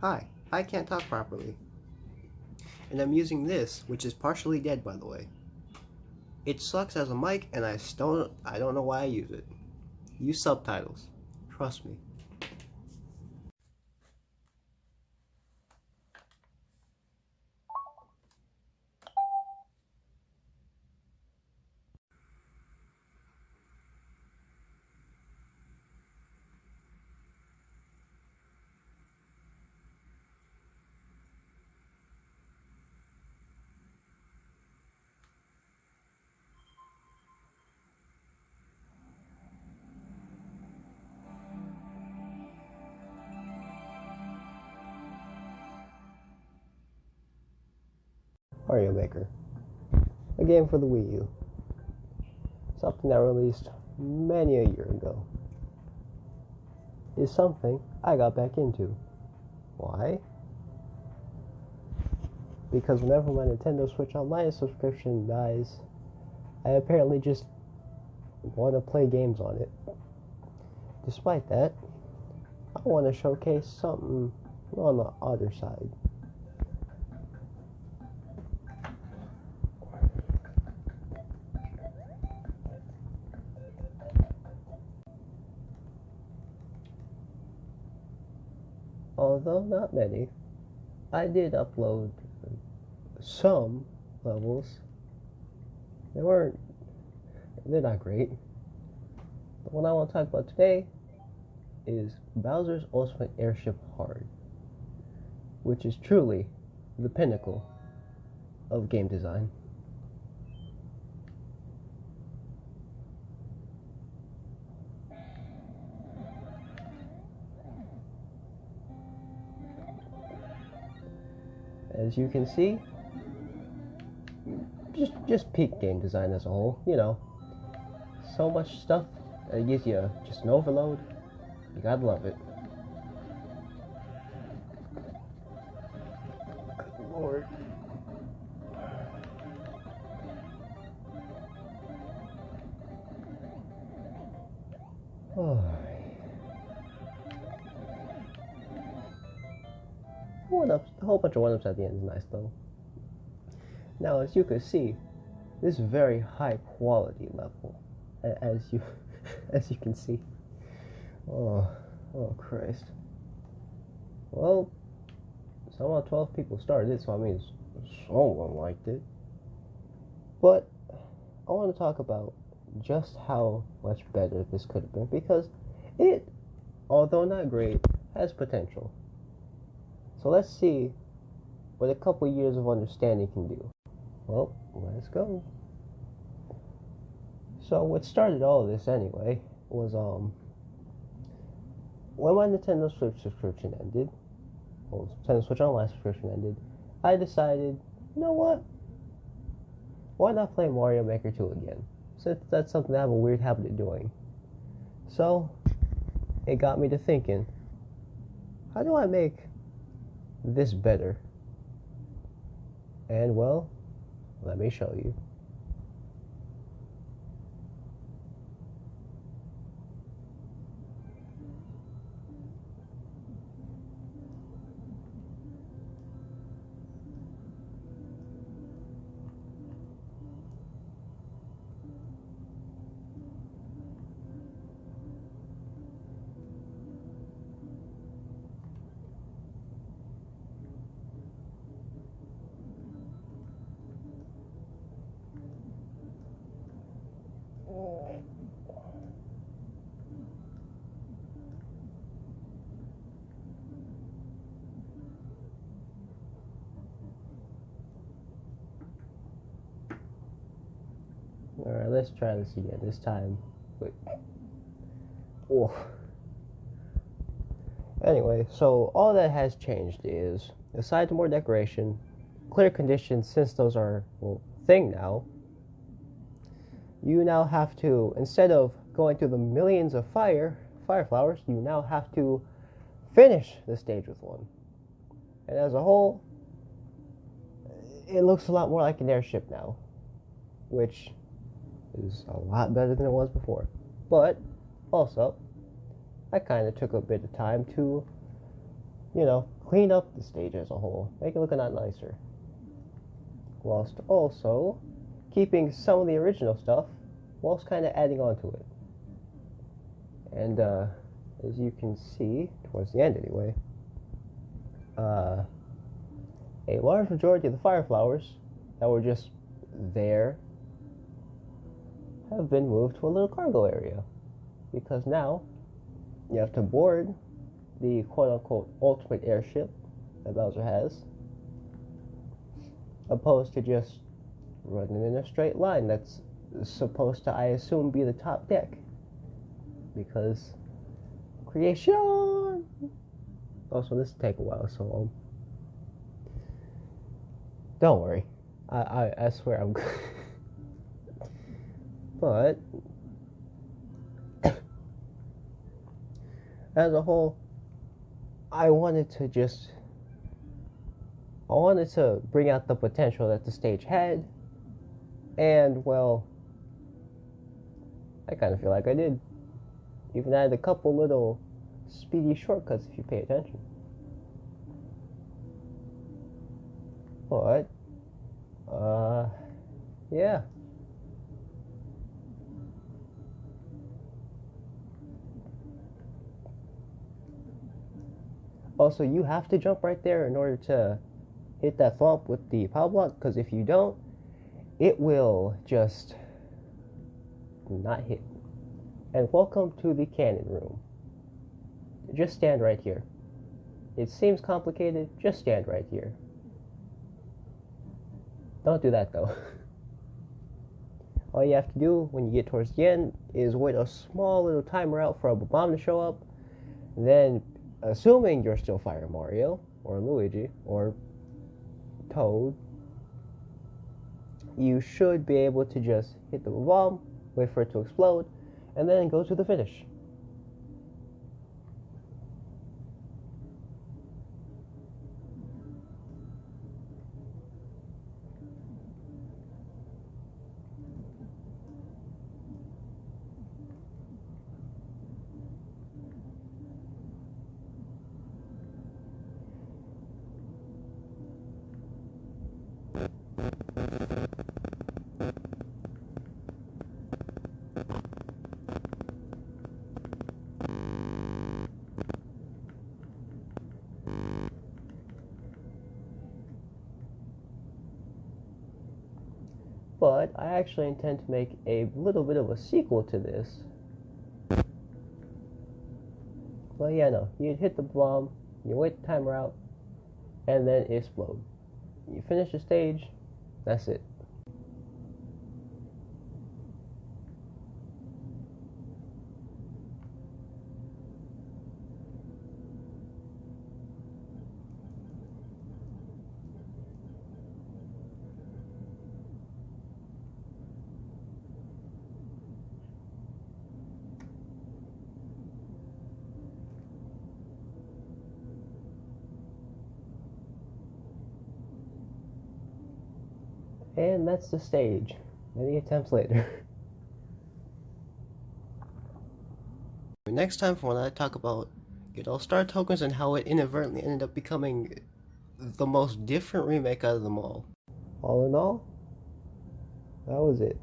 Hi, I can't talk properly. And I'm using this, which is partially dead by the way. It sucks as a mic and I don't know why I use it. Use subtitles. Trust me. Mario Maker. A game for the Wii U. Something that released many a year ago. Is something I got back into. Why? Because whenever my Nintendo Switch Online subscription dies, I apparently just want to play games on it. Despite that, I want to showcase something on the other side. Although not many, I did upload some levels. They're not great. The one I want to talk about today is Bowser's Ult Airship Hard, which is truly the pinnacle of game design. As you can see, just peak game design as a whole, you know. So much stuff that it gives you just an overload. You gotta love it. Good Lord. Oh. A whole bunch of one-ups at the end is nice though. Now, as you can see, this is very high quality level, as you can see. Oh Christ. Well, somehow 12 people started it, so I mean, someone liked it. But I want to talk about just how much better this could have been, because it, although not great, has potential. So let's see what a couple years of understanding can do. Well, let's go. So what started all of this anyway was when my Nintendo Switch subscription ended, well, Nintendo Switch Online subscription ended, I decided, you know what? Why not play Mario Maker 2 again? Since that's something I have a weird habit of doing. So it got me to thinking, how do I make this better? And well, let me show you. Alright, let's try this again. This time, wait. Oh. Anyway, so all that has changed is, aside from more decoration, clear conditions, since those are, well, thing now, you now have to, instead of going through the millions of fire flowers, you now have to finish the stage with one. And as a whole, it looks a lot more like an airship now, which is a lot better than it was before. But also, I kind of took a bit of time to you know, clean up the stage as a whole, make it look a lot nicer, whilst also keeping some of the original stuff, whilst kind of adding on to it. And as you can see, towards the end anyway, a large majority of the fire flowers that were just there have been moved to a little cargo area, because now you have to board the quote-unquote ultimate airship that Bowser has, opposed to just running in a straight line that's supposed to, I assume, be the top deck, because creation. Also, this will take a while, so don't worry. I swear I'm good. But as a whole, I wanted to bring out the potential that the stage had, and well, I kind of feel like I did. Even added a couple little speedy shortcuts if you pay attention. But yeah. Also, you have to jump right there in order to hit that thwomp with the power block, because if you don't, it will just not hit. And welcome to the cannon room. Just stand right here. It seems complicated, just stand right here. Don't do that though. All you have to do when you get towards the end is wait a small little timer out for a bomb to show up, then assuming you're still Fire Mario, or Luigi, or Toad, you should be able to just hit the bomb, wait for it to explode, and then go to the finish. But I actually intend to make a little bit of a sequel to this. Well, yeah, no. You hit the bomb, you wait the timer out, and then it explodes. You finish the stage, that's it. And that's the stage. Many attempts later. Next time, when I talk about, star tokens and how it inadvertently ended up becoming the most different remake out of them all. All in all, that was it.